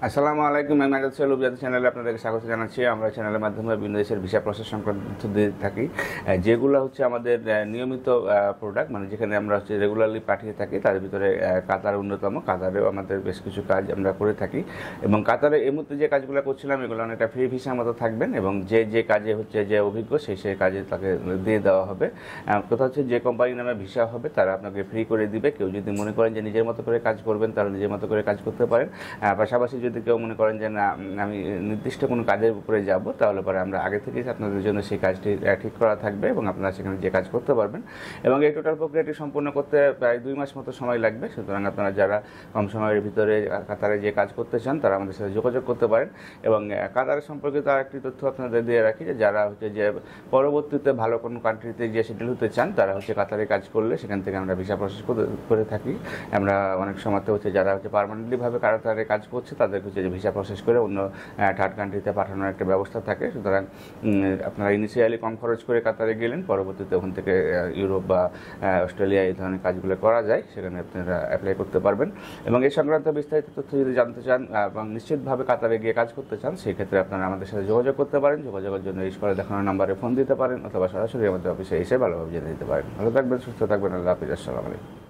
আসসালামু আলাইকুম। আমি মেহজাদ সোহেল উপজাতি চ্যানেলে আপনাদেরকে স্বাগত জানাচ্ছি। আমরা চ্যানেলের মাধ্যমে বিভিন্ন দেশের ভিসা প্রসেস সংক্রান্ত তথ্য দিয়ে থাকি, যেগুলো হচ্ছে আমাদের নিয়মিত প্রোডাক্ট, মানে যেখানে আমরা হচ্ছে রেগুলারলি পাঠিয়ে থাকি। তার ভিতরে কাতার অন্যতম। কাতারেও আমাদের বেশ কিছু কাজ আমরা করে থাকি, এবং কাতারে এই মুহূর্তে যে কাজগুলো করছিলাম এগুলো অনেকটা ফ্রি ভিসার মতো থাকবেন, এবং যে কাজে হচ্ছে যে অভিজ্ঞ সেই কাজে তাকে দিয়ে দেওয়া হবে। কথা হচ্ছে যে কোম্পানির নামে ভিসা হবে তারা আপনাকে ফ্রি করে দিবে। কেউ যদি মনে করেন যে নিজের মতো করে কাজ করবেন, তারা নিজের মতো করে কাজ করতে পারেন। পাশাপাশি যদি কেউ মনে করেন যে না, আমি নির্দিষ্ট কোনো কাজের উপরে যাব, তাহলে পরে আমরা আগে থেকেই আপনাদের জন্য সেই কাজটি ঠিক করা থাকবে, এবং আপনারা সেখানে যে কাজ করতে পারবেন। এবং এই টোটাল প্রক্রিয়াটি সম্পূর্ণ করতে প্রায় 2 মাস মতো সময় লাগবে। সুতরাং আপনারা যারা কম সময়ের ভিতরে কাতারে যে কাজ করতে চান তারা আমাদের সাথে যোগাযোগ করতে পারেন। এবং কাতারের সম্পর্কিত আরেকটি তথ্য আপনাদের দিয়ে রাখি, যে যারা হচ্ছে যে পরবর্তীতে ভালো কোনো কান্ট্রিতে গিয়ে সেটেল হতে চান, তারা হচ্ছে কাতারে কাজ করলে সেখান থেকে আমরা ভিসা প্রসেস করে থাকি। আমরা অনেক সময় হচ্ছে যারা হচ্ছে পার্মানেন্টলিভাবে কাতারে কাজ করছে তাদেরকে হচ্ছে যে ভিসা প্রসেস করে অন্য থার্ড কান্ট্রিতে পাঠানোর একটা ব্যবস্থা থাকে। সুতরাং আপনারা ইনিশিয়ালি কম খরচ করে কাতারে গেলেন, পরবর্তীতে ওখান থেকে ইউরোপ বা অস্ট্রেলিয়া এই ধরনের কাজগুলো করা যায়, সেখানে আপনারা অ্যাপ্লাই করতে পারবেন। এবং এই সংক্রান্ত বিস্তারিত তথ্য যদি জানতে চান এবং নিশ্চিতভাবে কাতারে গিয়ে কাজ করতে চান, সেই ক্ষেত্রে আপনারা আমাদের সাথে যোগাযোগ করতে পারেন। যোগাযোগের জন্য স্ক্রিনে দেখানো নাম্বারে ফোন দিতে পারেন, অথবা সরাসরি আমাদের অফিসে এসে ভালোভাবে জেনে দিতে পারেন। ভালো থাকবেন, সুস্থ থাকবেন। আল্লাহ হাফিজ। আসসালামু আলাইকুম।